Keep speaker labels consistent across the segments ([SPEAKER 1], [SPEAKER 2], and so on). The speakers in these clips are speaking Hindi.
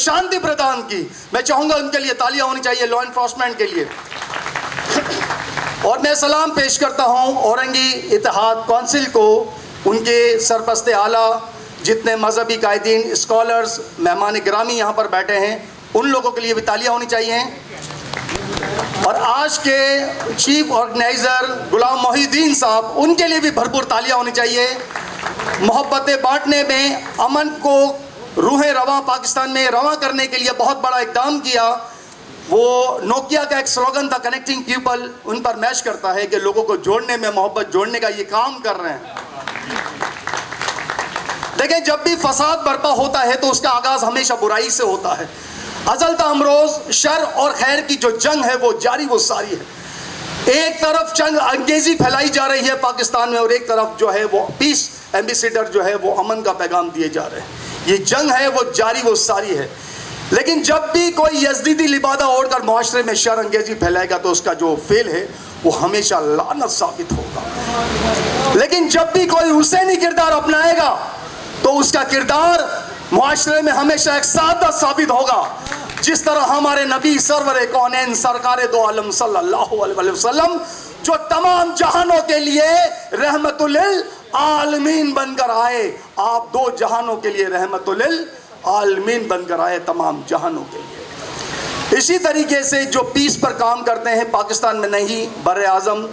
[SPEAKER 1] शांति प्रदान की। मैं चाहूँगा उनके लिए तालियां होनी चाहिए, लॉ इन्फोर्समेंट के लिए। और मैं सलाम पेश करता हूँ औरंगी इत्तेहाद कौंसिल को, उनके सरपरस्त आला, जितने मजहबी कायदीन, स्कॉलर्स, मेहमान गिरामी यहाँ पर बैठे हैं, उन लोगों के लिए भी तालियां होनी चाहिए। और आज के चीफ ऑर्गेनाइज़र गुलाम मोहिउद्दीन साहब, उनके लिए भी भरपूर तालियां होनी चाहिए। मोहब्बतें बांटने में, अमन को रूहें रवां पाकिस्तान में रवां करने के लिए बहुत बड़ा इक़दाम किया। वो नोकिया का एक स्लोगन था, कनेक्टिंग पीपल, उन पर मैच करता है कि लोगों को जोड़ने में, मोहब्बत जोड़ने का ये काम कर रहे हैं। देखें, जब भी फसाद बर्पा होता है तो उसका आगाज़ हमेशा बुराई से होता है। अज़ल ता अमरोज़ शर और खैर की जो जंग है वो जारी वो सारी है। एक तरफ जंग अंगेज़ी फैलाई जा रही है पाकिस्तान में, और एक तरफ जो है वो पीस एम्बेसडर जो है वो अमन का पैगाम दिए जा रहे हैं। ये जंग है वो जारी वो सारी है। लेकिन जब भी कोई यज़दीदी लिबादा ओढ़कर माशरे में शर अंगेज़ी फैलाएगा तो उसका जो फेल है वो हमेशा लानत साबित होगा। लेकिन जब भी कोई हुसैनी किरदार अपनाएगा तो उसका किरदार माशरे में हमेशा एक सादा साबित होगा। जिस तरह हमारे नबी सरवर कौनैन सरकार दो आलम सल्लल्लाहु अलैहि वसल्लम, जो तमाम जहानों के लिए रहमतुल आलमीन बनकर आए, आप दो जहानों के लिए रहमतुल आलमीन बनकर आए, तमाम जहानों के लिए। इसी तरीके से जो पीस पर काम करते हैं, पाकिस्तान में नहीं बर्रे आज़म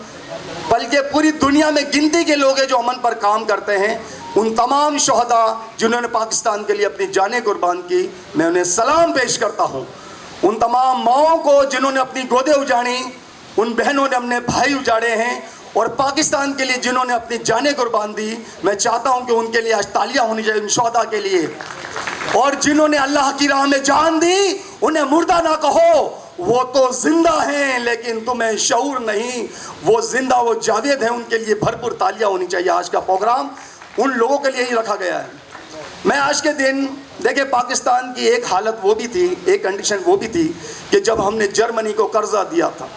[SPEAKER 1] बल्कि पूरी दुनिया में गिनती के लोग हैं जो अमन पर काम करते हैं, उन तमाम शहदा जिन्होंने पाकिस्तान के लिए अपनी जानें कुर्बान की, मैं उन्हें सलाम पेश करता हूँ। उन तमाम माओं को जिन्होंने अपनी गोदें उजाड़ी, उन बहनों ने अपने भाई उजाड़े हैं, और पाकिस्तान के लिए जिन्होंने अपनी जानें कुर्बान दी, मैं चाहता हूँ कि उनके लिए आज तालियाँ होनी चाहिए उन शहदा के लिए। और जिन्होंने अल्लाह की राह में जान दी, उन्हें मुर्दा ना कहो, वो तो जिंदा हैं लेकिन तुम्हें शऊर नहीं, वो जिंदा, वो जावेद हैं, उनके लिए भरपूर तालियाँ होनी चाहिए। आज का प्रोग्राम उन लोगों के लिए ही रखा गया है। मैं आज के दिन देखिए, पाकिस्तान की एक हालत वो भी थी, एक कंडीशन वो भी थी कि जब हमने जर्मनी को कर्जा दिया था,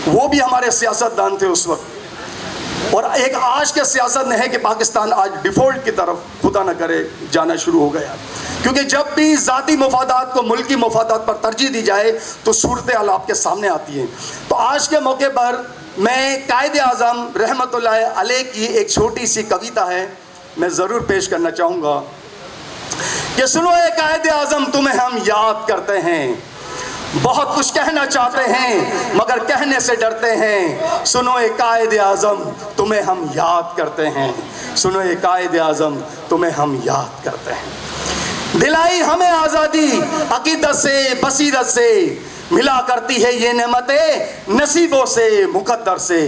[SPEAKER 1] वो भी हमारे सियासतदान थे उस वक्त। और एक आज के सियासत ने है कि पाकिस्तान आज डिफ़ॉल्ट की तरफ खुदा न करे जाना शुरू हो गया, क्योंकि जब भी ज़ाती मफादात को मुल्की मफादात पर तरजीह दी जाए तो सूरत हाल आपके सामने आती है। तो आज के मौके पर मैं कायदे आज़म रहमतुल्लाह अलैह की एक छोटी सी कविता है, मैं ज़रूर पेश करना चाहूँगा कि सुनो ए कायदे आज़म, तुम्हें हम याद करते हैं, बहुत कुछ कहना चाहते हैं मगर कहने से डरते हैं। सुनो ए कायदे आज़म, तुम्हें हम याद करते हैं, सुनो ए कायदे आज़म, तुम्हें हम याद करते हैं। दिलाई हमें आज़ादी अकीदत से, बसीरत से, मिला करती है ये नेमतें नसीबों से, मुकद्दर से।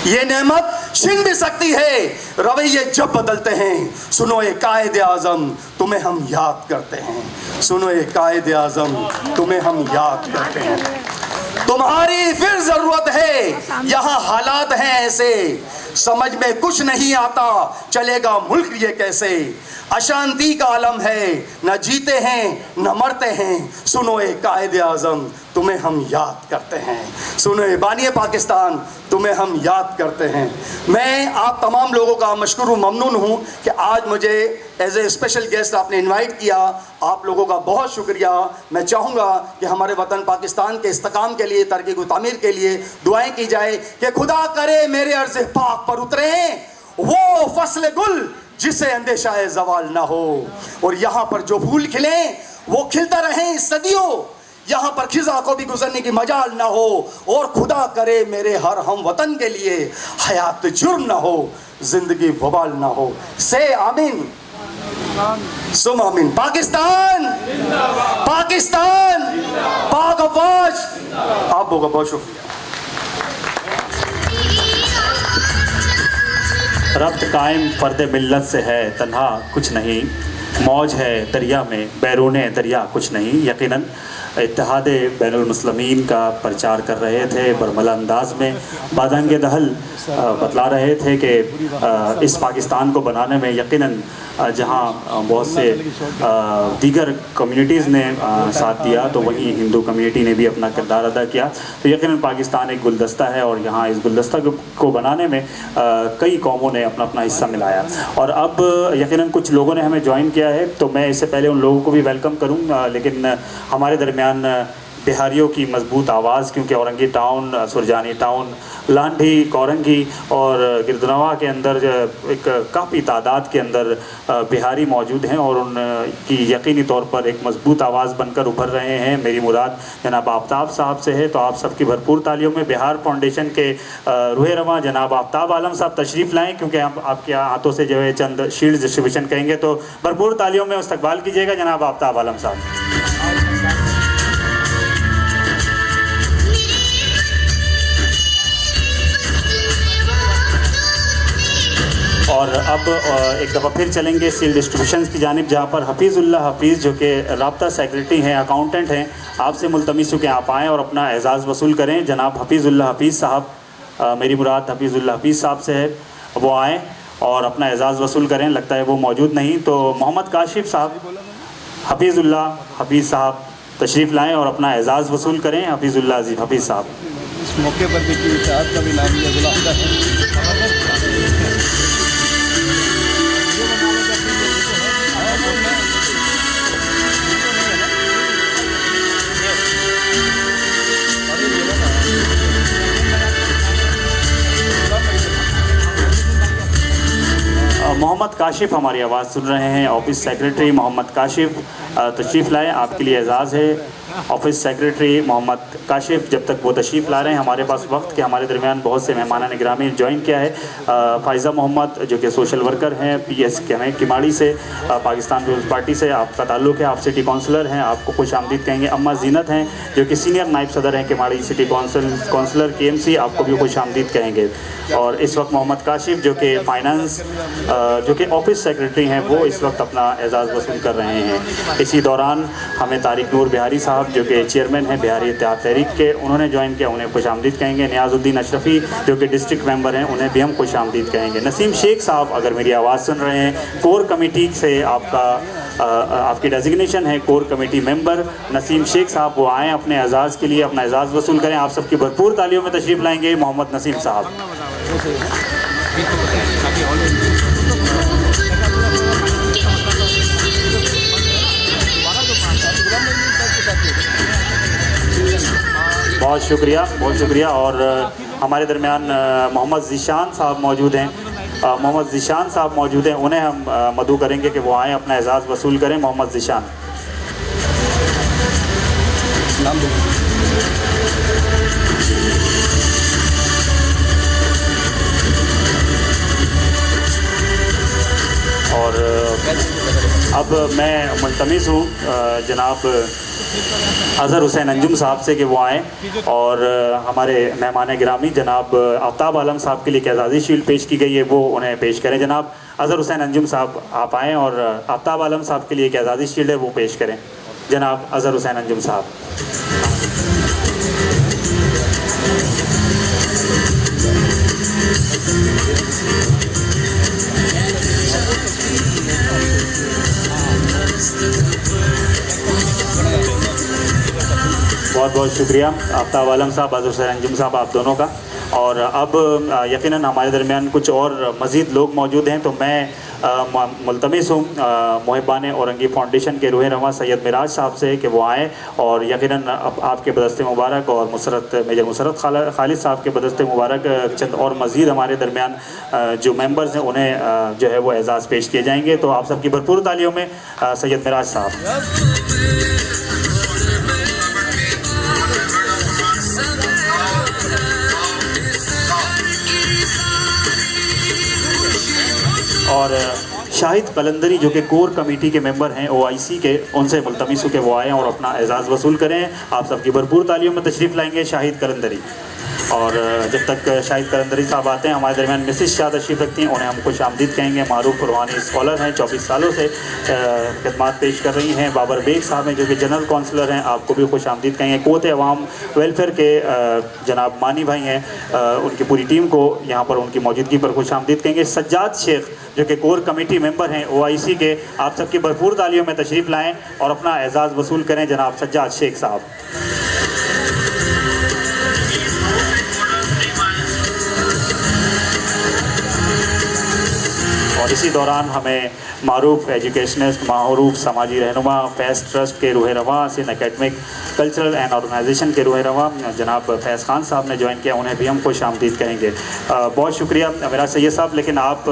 [SPEAKER 1] ये नेमत छिन भी सकती है, रवैये जब बदलते हैं। सुनो ए कायदे आज़म, तुम्हें हम याद करते हैं, सुनो ए कायदे आज़म, तुम्हें हम याद करते हैं। तुम्हारी फिर ज़रूरत है, यहाँ हालात हैं ऐसे, समझ में कुछ नहीं आता चलेगा मुल्क ये कैसे। अशांति का आलम है, न जीते हैं न मरते हैं। सुनो ए कायदे आज़म, तुम्हें हम याद करते हैं, सुनो ए बानी पाकिस्तान, तुम्हें हम याद करते हैं। मैं आप तमाम लोगों का मशकूर ममनून हूँ कि आज मुझे एज ए स्पेशल गेस्ट आपने इनवाइट किया। आप लोगों का बहुत शुक्रिया। मैं चाहूँगा कि हमारे वतन पाकिस्तान के इस्तेकाम के लिए, तरक्की व तामीर के लिए दुआएँ की जाए कि खुदा करे मेरे अर्ज़ पाक पर उतरे वो फसल गुल जिसे अंदेशा ज़वाल ना हो, और यहाँ पर जो फूल खिले वो खिलता रहें सदियों, यहाँ पर खिजा को भी गुजरने की मजाल ना हो, और खुदा करे मेरे हर हम वतन के लिए हयात जुर्म ना हो, जिंदगी वबाल ना हो। से आमीन सुम आमीन। पाकिस्तान पाकिस्तान पाक अफवाज। आप लोगों का बहुत शुक्रिया।
[SPEAKER 2] रब्त कायम फ़र्द मिल्लत से है, तन्हा कुछ नहीं, मौज है दरिया में, बैरूने दरिया कुछ नहीं। यकीनन इत्तेहाद बैनुल मुस्लिमीन का प्रचार कर रहे थे, बरमला अंदाज में बादंगे दहल बतला रहे थे कि इस पाकिस्तान को बनाने में यकीनन जहाँ बहुत से दीगर कम्युनिटीज़ ने साथ दिया तो वहीं हिंदू कम्युनिटी ने भी अपना किरदार अदा किया। तो यकीनन पाकिस्तान एक गुलदस्ता है और यहाँ इस गुलदस्ता को बनाने में कई कौमों ने अपना अपना हिस्सा मिलाया। और अब यकीनन कुछ लोगों ने हमें ज्वाइन किया गया है। तो मैं इससे पहले उन लोगों को भी वेलकम करूँ, लेकिन हमारे दरमियान बिहारियों की मजबूत आवाज़, क्योंकि औरंगी टाउन, सुरजानी टाउन, लांढी, कोरंगी और गिरदनवा के अंदर एक काफ़ी तादाद के अंदर बिहारी मौजूद हैं और उनकी यकीनी तौर पर एक मजबूत आवाज़ बनकर उभर रहे हैं। मेरी मुराद जनाब आफ्ताब साहब से है, तो आप सबकी भरपूर तालियों में बिहार फाउंडेशन के रूहे रवां जनाब आफ्ताब आलम साहब तशरीफ़ लाएँ, क्योंकि हम आपके हाथों से जो है चंद शील्ड डिस्ट्रीब्यूशन करेंगे, तो भरपूर तालियों में इस्तकबाल कीजिएगा जनाब आफ्ताब आलम साहब। और अब एक दफ़ा फिर चलेंगे सील डिस्ट्रीब्यूशन की जानिब, जहाँ पर हफीज़ुल्लाह हफीज़ जो कि राब्ता सेक्रेटरी हैं, अकाउंटेंट हैं, आपसे मुल्तमिस हूँ कि आप आएँ और अपना एजाज़ वसूल करें। जनाब हफीज़ुल्लाह हफीज़ साहब, मेरी मुराद हफीज़ुल्लाह हफीज़ साहब से है, वो आएँ और अपना एजाज़ वसूल करें। लगता है वो मौजूद नहीं, तो मोहम्मद काशिफ साहब, हफीज़ुल्लाह हफीज़ साहब तशरीफ़ लाएँ और अपना एजाज़ वसूल करें। हफीज़ुल्लाह हफीज़ साहब,
[SPEAKER 3] इस मौके पर भी इत्तेहाद का भी नाम लिया बुलाता है।
[SPEAKER 2] मोहम्मद काशिफ हमारी आवाज़ सुन रहे हैं। ऑफिस सेक्रेटरी मोहम्मद काशिफ तशरीफ़ लाएँ, आपके लिए एजाज़ है। ऑफिस सेक्रेटरी मोहम्मद काशिफ, जब तक वो तशरीफ़ ला रहे हैं, हमारे पास वक्त के हमारे दरमियान बहुत से मेहमानान गिरामी ज्वाइन किया है। फ़ाइज़ा मोहम्मद जो कि सोशल वर्कर हैं, PS किमाड़ी से, पाकिस्तान पीपल्स पार्टी से आपका ताल्लुक़ है, आप सिटी काउंसलर हैं, आपको खुश आमदीद कहेंगे। अम्मा जीनत हैं जो कि सीनियर नायब सदर हैं किमाड़ी सिटी काउंसलर KMC, आपको भी खुश आमदीद कहेंगे। और इस वक्त मोहम्मद काशिफ जो कि फ़ाइनेंस जो कि ऑफिस सेक्रेटरी हैं, वो इस वक्त अपना एजाज़ वसूल कर रहे हैं। इसी दौरान हमें तारिक नूर बिहारी साहब जो कि चेयरमैन हैं बिहारी इत्तेहाद तहरीक के, उन्होंने ज्वाइन किया, उन्हें खुश आमदीद कहेंगे। नियाज़ुद्दीन अशरफ़ी जो कि डिस्ट्रिक्ट मेंबर हैं, उन्हें भी हम खुश आमदीद कहेंगे। नसीम शेख साहब, अगर मेरी आवाज़ सुन रहे हैं, कोर कमेटी से आपकी डेजिग्नेशन है core committee member Naseem Shaikh साहब, वो आएँ अपने एजाज़ के लिए, अपना एजाज़ वसूल करें। आप सबकी भरपूर तालियों में तशरीफ़ लाएँगे मोहम्मद नसीम साहब। बहुत शुक्रिया, बहुत शुक्रिया। और हमारे दरमियान मोहम्मद ज़ीशान साहब मौजूद हैं। मोहम्मद ज़ीशान साहब मौजूद हैं, उन्हें हम मदऊ करेंगे कि वो आएँ अपना एजाज़ वसूल करें। मोहम्मद ज़ीशान। और अब मैं मुल्तमिस हूँ जनाब अज़हर हुसैन अंजुम साहब से कि वो आएँ और हमारे मेहमान गिरामी जनाब आफ्ताब आलम साहब के लिए एक एजाज़ी शील्ड पेश की गई है, वो उन्हें पेश करें। जनाब अज़हर हुसैन अंजुम साहब, आप आएँ और आफ्ताब आलम साहब के लिए एक एजाज़ी शील्ड है, वो पेश करें। जनाब अज़हर हुसैन अंजुम साहब। बहुत बहुत शुक्रिया आफ्ताब आलम साहब, अज़हर हुसैन अंजुम साहब, आप दोनों का। और अब यकीनन हमारे दरमियान कुछ और मज़ीद लोग मौजूद हैं, तो मैं मुल्तमिस हूँ मुहिबान औरंगी फाउंडेशन के रूहे रवां सैयद मिराज साहब से कि वो आएँ और यकीनन आपके बदस्ते मुबारक और मेजर मुसरत खालिद साहब के बदस्ते मुबारक चंद और मज़ीद हमारे दरमियान जो मेंबर्स हैं, उन्हें जो है वो एजाज़ पेश किए जाएंगे। तो आप सबकी भरपूर तालियों में सैयद मिराज साहब। और शाहिद कलंदरी जो कि कोर कमेटी के मेंबर हैं OIC के, उनसे मुल्तमिस हो के वो आएँ और अपना एजाज़ वसूल करें। आप सबकी भरपूर तालियों में तशरीफ़ लाएंगे शाहिद कलंदरी। और जब तक शाहिद कलंदरी साहब आते हैं, हमारे दरमियान मिसिस शाह तशरीफ़ रखती हैं, उन्हें हम खुश आमदीद कहेंगे। मारूफ रूहानी स्कॉलर हैं, 24 सालों से खिदमात पेश कर रही हैं। बाबर बेग साहब हैं जो कि जनरल काउंसलर हैं, आपको भी खुश आमदीद कहेंगे। कोत अवाम वेलफेयर के जनाब मानी भाई हैं, उनकी पूरी टीम को यहाँ पर उनकी मौजूदगी पर खुश आमदीद कहेंगे। सज्जाद शेख जो कि कोर कमेटी मेंबर हैं OIC के, आप सबकी भरपूर तालियों में तशरीफ़ लाएँ और अपना एजाज़ वसूल करें जनाब सज्जाद शेख साहब। और इसी दौरान हमें मारूफ एजुकेशनिस्ट, मारूफ समाजी रहनुमा, फैज़ ट्रस्ट के रूह रवां, Sindh academic cultural and organisation के रूह रवां जनाब फैज़ खान साहब ने ज्वाइन किया, उन्हें भी हम खुश आमदीद कहेंगे। बहुत शुक्रिया मेरा सैयद साहब, लेकिन आप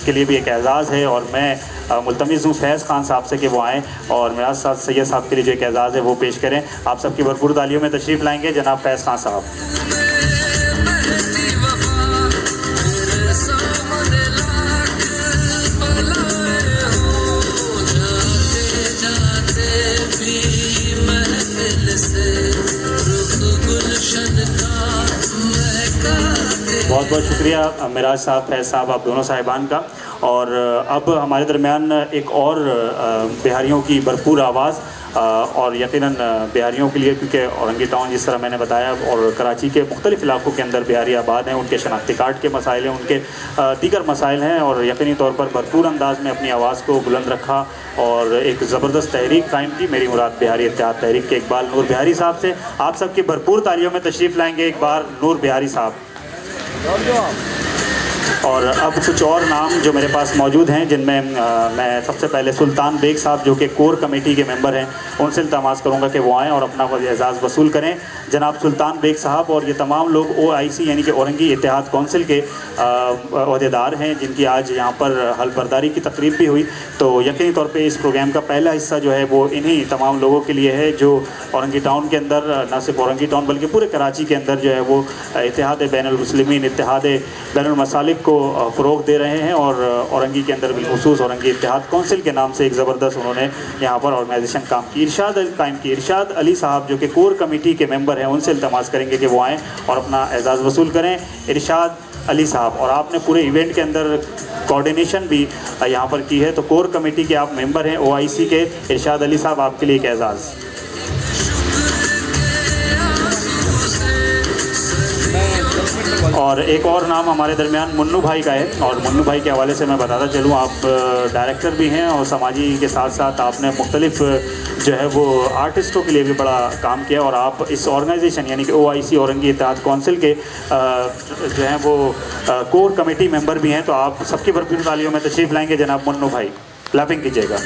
[SPEAKER 2] के लिए भी एक एज़ाज़ है और मैं मुल्तमिस हूँ फैज़ खान साहब से कि वो आएँ और मेरा साथ सैयद साहब के लिए जो एक एज़ाज़ है वो पेश करें। आप सबकी भरपूर तालियों में तशरीफ़ लाएंगे जनाब फैज़ खान साहब। बहुत बहुत शुक्रिया मिराज साहब, फैज़ साहब, आप दोनों साहिबान का। और अब हमारे दरमियान एक और बिहारियों की भरपूर आवाज़ और यकीनन बिहारियों के लिए, क्योंकि औरंगी टाउन जिस तरह मैंने बताया और कराची के मुख्तलिफ़ इलाकों के अंदर बिहारी आबाद हैं, उनके शनाख्ती कार्ड के मसाइल हैं, उनके दीगर मसाइल हैं और यकीनी तौर पर भरपूर अंदाज में अपनी आवाज़ को बुलंद रखा और एक ज़बरदस्त तहरीक कायम की। मेरी मुराद बिहारी इत्तेहाद तहरीक के इकबाल नूर बिहारी साहब से। आप सबकी भरपूर तालियों में तशरीफ़ लाएँगे इकबाल नूर बिहारी साहब। और अब कुछ और नाम जो मेरे पास मौजूद हैं, जिनमें मैं सबसे पहले सुल्तान बेग साहब जो कि कोर कमेटी के मेंबर हैं, उनसे इल्तमास करूंगा कि वो आएँ और अपना एजाज़ वसूल करें। जनाब सुल्तान बेग साहब और ये तमाम लोग OIC यानी कि औरंगी इत्तेहाद कौंसिल के अहदेदार हैं, जिनकी आज यहाँ पर हलफबरदारी की तकरीब भी हुई। तो यकीनी तौर पे इस प्रोग्राम का पहला हिस्सा जो है वो इन्हीं तमाम लोगों के लिए है जो औरंगी टाउन के अंदर, न सिर्फ औरंगी टाउन बल्कि पूरे कराची के अंदर जो है वो इत्तेहाद बैनुल मुस्लिमीन, इत्तेहाद बैनुल मसालिक को फ़रोग़ दे रहे हैं। और औरंगी के अंदर बिलख़ुसूस औरंगी इत्तेहाद कौंसिल के नाम से एक ज़बरदस्त उन्होंने यहाँ पर ऑर्गेनाइजेशन काम की। इरशाद अली साहब जो कि कोर कमेटी के मेंबर हैं, उनसे इल्तमास करेंगे कि वो आएँ और अपना एजाज़ वसूल करें। इरशाद अली साहब, और आपने पूरे इवेंट के अंदर कोऑर्डिनेशन भी यहाँ पर की है, तो कोर कमेटी के आप मेंबर हैं OIC के। इरशाद अली साहब, आपके लिए एक एजाज़। और एक और नाम हमारे दरमियान मुन्नू भाई का है, और मुन्नू भाई के हवाले से मैं बताता चलूँ, आप डायरेक्टर भी हैं और समाजी के साथ साथ आपने मुख्तलिफ़ जो है वो आर्टिस्टों के लिए भी बड़ा काम किया और आप इस ऑर्गेनाइजेशन यानी कि OIC औरंगी इत्तेहाद कौंसिल के जो हैं वो कोर कमेटी मेंबर भी हैं। तो आप सबकी भरपूर तालियों में तशरीफ़ लाएंगे जनाब मुन्नू भाई, क्लैपिंग कीजिएगा।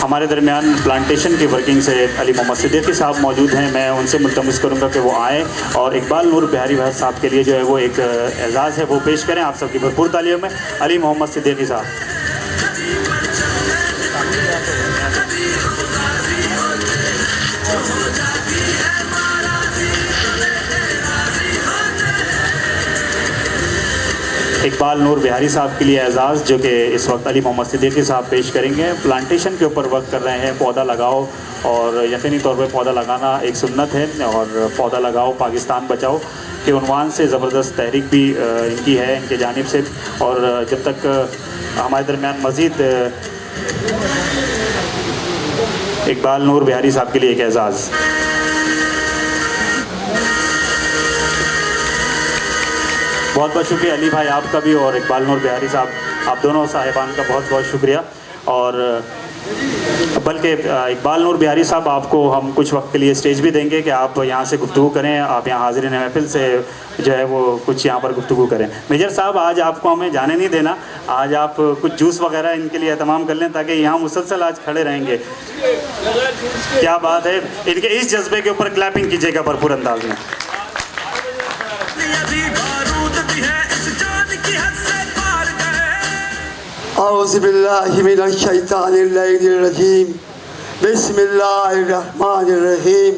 [SPEAKER 2] हमारे दरमियान प्लांटेशन की वर्किंग से अली मोहम्मद सिद्दीकी साहब मौजूद हैं, मैं उनसे मुल्तमिस करूंगा कि वो आएँ और इकबाल नूर बिहारी साहब के लिए जो है वो एक एजाज़ है वो पेश करें। आप सबकी भरपूर तालियों में अली मोहम्मद सिद्दीकी साहब। इकबाल नूर बिहारी साहब के लिए एजाज़ जो कि इस वक्त अली मोहम्मद सिद्दीकी साहब पेश करेंगे। प्लांटेशन के ऊपर वर्क कर रहे हैं, पौधा लगाओ, और यकीनी तौर पर पौधा लगाना एक सुन्नत है और पौधा लगाओ पाकिस्तान बचाओ के उन्वान से ज़बरदस्त तहरीक भी इनकी है, इनके जानिब से। और जब तक हमारे दरमियान मज़ीद इकबाल नूर बिहारी साहब के लिए एक एजाज़। बहुत बहुत शुक्रिया अली भाई आपका भी और इकबाल नूर बिहारी साहब, आप दोनों साहिबान का बहुत बहुत शुक्रिया। और बल्कि इकबाल नूर बिहारी साहब, आपको हम कुछ वक्त के लिए स्टेज भी देंगे कि आप यहाँ से गुफ्तगू करें, आप यहाँ हाज़िरीन महफिल से जो है वो कुछ यहाँ पर गुफ्तगू करें। मेजर साहब, आज आपको हमें जाने नहीं देना, आज आप कुछ जूस वगैरह इनके लिए तमाम कर लें ताकि यहाँ मुसलसल आज खड़े रहेंगे। क्या बात है, इनके इस जज्बे के ऊपर क्लैपिंग कीजिएगा भरपूर अंदाज में।
[SPEAKER 4] औज़ुबिल्लाहिमिनश्शैतानिर्रजीम, बिस्मिल्लाहिर्रहमानिर्रहीम।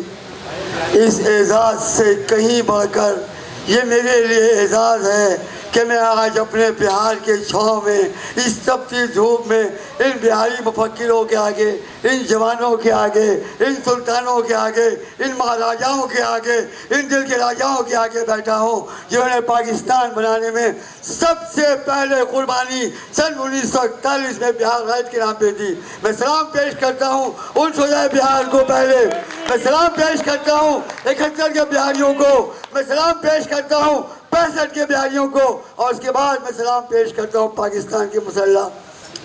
[SPEAKER 4] इस एजाज़ से कहीं बढ़कर ये मेरे लिए एजाज़ है कि मैं आज अपने बिहार के छाँव में, इस तपती धूप में, इन बिहारी मुफक्किरों के आगे, इन जवानों के आगे, इन सुल्तानों के आगे, इन महाराजाओं के आगे, इन दिल के राजाओं के आगे बैठा हूँ जिन्होंने पाकिस्तान बनाने में सबसे पहले कुर्बानी सन 1941 में बिहार राइट के नाम पे दी। मैं सलाम पेश करता हूँ उन शुजाए बिहार को, पहले मैं सलाम पेश करता हूँ 71 के बिहारियों को, मैं सलाम पेश करता हूँ 65 के बिहारियों को, और उसके बाद मैं सलाम पेश करता हूँ पाकिस्तान के मुसल्लह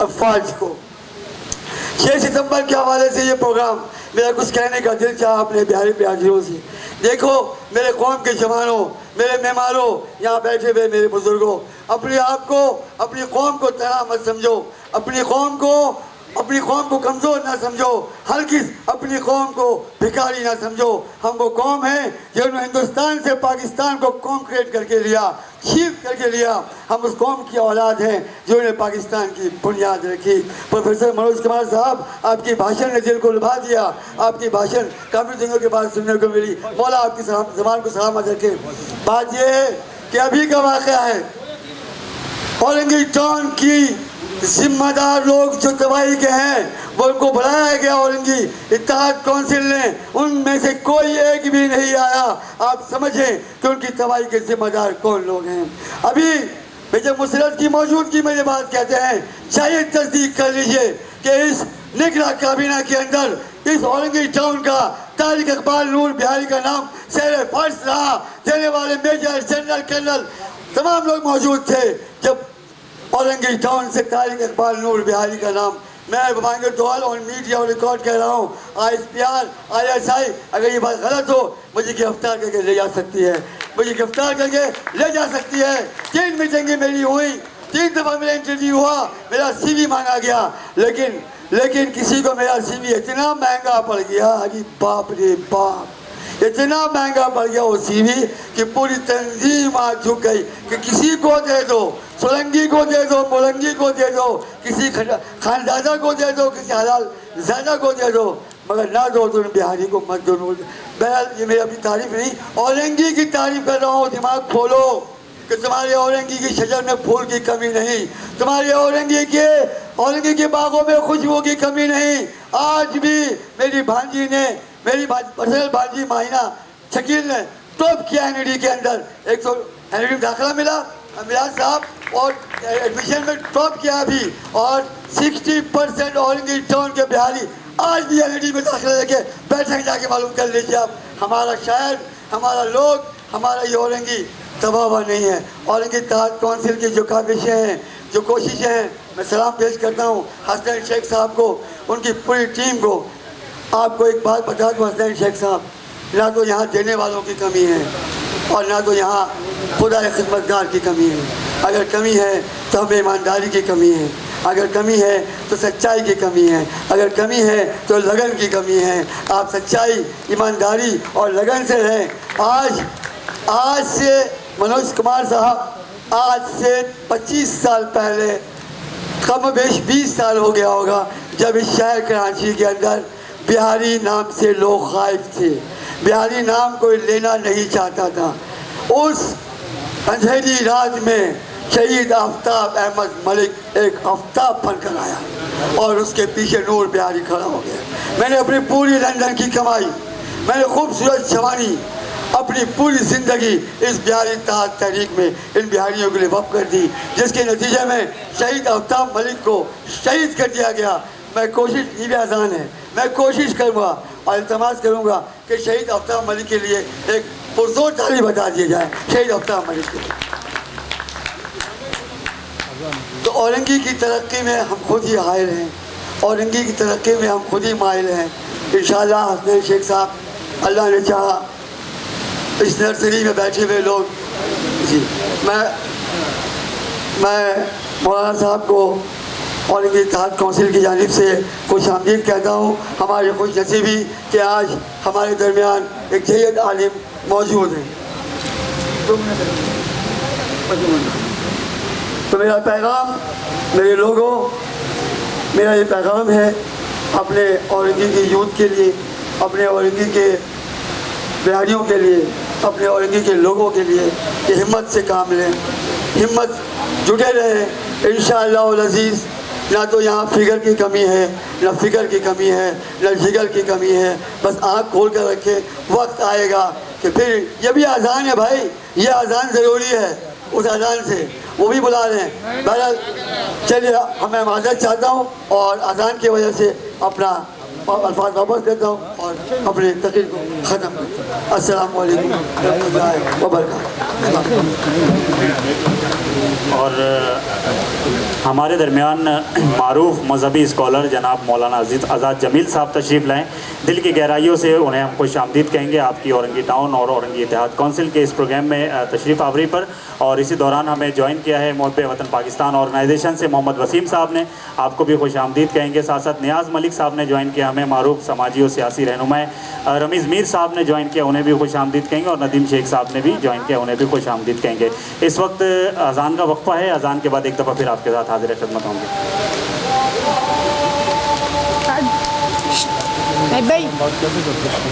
[SPEAKER 4] अफवाज को। 6 सितंबर के हवाले से ये प्रोग्राम मेरा कुछ कहने का दिल चाहा अपने बिहारी बिहारियों से। देखो मेरे कौम के जवानों, मेरे मेहमानों, यहाँ बैठे हुए मेरे बुजुर्गों, अपने आप को, अपनी कौम को तना मत समझो, अपनी कौम को कमज़ोर ना समझो, हरगिज़ अपनी कौम को भिखारी ना समझो। हम वो कौम हैं जिन्होंने हिंदुस्तान से पाकिस्तान को कॉन्क्रीट करके लिया, छीप करके लिया। हम उस कौम की औलाद हैं जिन्होंने पाकिस्तान की बुनियाद रखी। प्रोफेसर मनोज कुमार साहब, आपकी भाषण ने दिल को लुभा दिया, आपकी भाषण काफ़ी दिनों के बाद सुनने को मिली। मौला आपकी ज़बान को सलामत रखे। बात यह है कि अभी का वाक़या है, औरंगी टाउन की जिम्मेदार लोग जो तबाही के हैं वो उनको बुलाया गया औरंगी इत्तेहाद काउंसिल ने, उनमें से कोई एक भी नहीं आया। आप समझें कि उनकी तबाही के जिम्मेदार कौन लोग हैं। अभी मेजर मुशर्रफ की मौजूदगी में ये बात कहते हैं, चाहिए तस्दीक कर लीजिए कि इस निगरां काबीना के अंदर इस औरंगी टाउन का तारिक इकबाल नूर बिहारी का नाम शेर फर्ज रहा। देने वाले मेजर जनरल कर्नल तमाम लोग मौजूद थे जब औरंगी टाउन से तारिक इकबाल नूर बिहारी का नाम, मैं बांगे दोल और मीडिया और रिकॉर्ड कह रहा हूँ, ISPR ISI, अगर ये बात गलत हो मुझे गिरफ्तार करके ले जा सकती है, मुझे गिरफ्तार करके ले जा सकती है। 3 मीटिंगें मेरी हुई, 3 दफ़ा मेरा इंटरव्यू हुआ, मेरा CV मांगा गया, लेकिन किसी को मेरा CV इतना महंगा पड़ गया, अरे बाप रे बाप, इतना महंगा पड़ गया वो CV कि पूरी तंजीम आज झुक गई कि किसी को दे दो, सोलंगी को दे दो, मोलंगी को दे दो, किसी खानजादा को दे दो, किसी हलाल ज़ादा को दे दो, मगर ना दो तो बिहारी को मत दो। बहरहाल ये मेरी अपनी तारीफ नहीं, औरंगी की तारीफ कर रहा हूँ। दिमाग खोलो कि तुम्हारे औरंगी की शजर में फूल की कमी नहीं, तुम्हारे औरंगी के बागों में खुशबू की कमी नहीं। आज भी मेरी भांजी ने, मेरी पर्सनल भांजी माहिना शकील ने टॉप किया NID के अंदर, 100 NID में दाखिला मिला मिराज साहब, और एडमिशन में टॉप किया अभी, और 60% औरंगी टाउन के बिहारी आज भी NID में दाखिला लेके बैठक जाके मालूम कर लीजिए आप। हमारा शहर, हमारा लोग, हमारा ये औरंगी तबाह नहीं है। औरंगी इत्तेहाद काउंसिल की जो काविशें हैं, जो कोशिशें हैं, मैं सलाम पेश करता हूँ हसनैन शेख साहब को, उनकी पूरी टीम को। आपको एक बात बता दूँ हसनैन शेख साहब, ना तो यहाँ देने वालों की कमी है और ना तो यहाँ खुदा खिदमतगार की कमी है। अगर कमी है तो हमें ईमानदारी की कमी है, अगर कमी है तो सच्चाई की कमी है, अगर कमी है तो लगन की कमी है। आप सच्चाई, ईमानदारी और लगन से रहें। आज से मनोज कुमार साहब, आज से 25 साल पहले, कम बेश 20 साल हो गया होगा, जब इस शहर कराची के अंदर बिहारी नाम से लोग खाइफ थे, बिहारी नाम कोई लेना नहीं चाहता था। उस अंधेरी रात में शहीद आफ्ताब अहमद मलिक एक आफ्ताब बनकर आया और उसके पीछे नूर बिहारी खड़ा हो गया। मैंने अपनी पूरी लंदन की कमाई, मैंने खूबसूरत जवानी, अपनी पूरी ज़िंदगी इस बिहारी इत्तेहाद तहरीक में इन बिहारियों के लिए वक़्फ़ कर दी, जिसके नतीजे में शहीद आफ्ताब मलिक को शहीद कर दिया गया। मैं कोशिश, ये भी आसान है, मैं कोशिश करूँगा और इल्तमास करूँगा कि शहीद आफ्ताब मलिक के लिए एक पुरजोर ताली बता दिया जाए, शहीद आफ्ताब मलिक के लिए। तो औरंगी की तरक्की में हम खुद ही हायल हैं, औरंगी की तरक्की में हम खुद ही माहिल हैं। इंशाअल्लाह हसनैन शेख साहब, अल्लाह ने चाहा, इस नर्सरी में बैठे हुए लोग जी, मैं मौलाना साहब को औरंगी इत्तेहाद काउंसिल की जानिब से खुश आमदीद कहता हूँ। हमारी खुश नसीबी कि आज हमारे दरमियान एक जय्यद आलिम मौजूद हैं। तो मेरा पैगाम, मेरे लोगों, मेरा ये पैगाम है अपने औरंगी की यूथ के लिए, अपने औरंगी के बिहारियों के लिए, अपने औरंगी के लोगों के लिए कि हिम्मत से काम लें, हिम्मत जुटे रहें। इंशाअल्लाह अज़ीज़, ना तो यहाँ फिगर की कमी है, ना फिगर की कमी है, ना जिगर की कमी है। बस आँख खोल कर रखें, वक्त आएगा कि फिर ये भी अज़ान है भाई, ये अज़ान ज़रूरी है, उस अज़ान से वो भी बुला रहे हैं। बहरहाल चलिए, मैं माज़रत चाहता हूँ और अज़ान की वजह से अपना अल्फाज वापस देता हूँ और अपने तकरीर को ख़त्म करता हूँ। अस्सलाम वालेकुम रहमतुल्लाहि व बरकातहू।
[SPEAKER 2] और हमारे दरमियान मारूफ मजहबी स्कॉलर जनाब मौलाना आज़ाद जमील साहब तशरीफ़ लाएँ। दिल की गहराइयों से उन्हें हम खुश आमदीद कहेंगे आपकी औरंगी टाउन और औरंगी इत्तेहाद काउंसिल के इस प्रोग्राम में तशरीफ़ आवरी पर। और इसी दौरान हमें ज्वाइन किया है मुहब्बे वतन पाकिस्तान ऑर्गेनाइजेशन से मोहम्मद वसीम साहब ने, आपको भी खुश आमदीद कहेंगे। साथ साथ नियाज़ मलिक साहब ने ज्वाइन किया हमें, मारूफ समाजी और सियासी रहनुमा। रमीज़ मीर साहब ने ज्वाइन किया, उन्हें भी खुश आमदीद कहेंगे। और नदीम शेख साहब ने भी ज्वाइन किया, उन्हें भी खुश आमदीद कहेंगे। इस वक्त अजान का वक्फा है, अजान के बाद एक दफ़ा फिर आपके साथ हाजिर खिदमत होंगे।
[SPEAKER 3] बात कैसे करते हैं?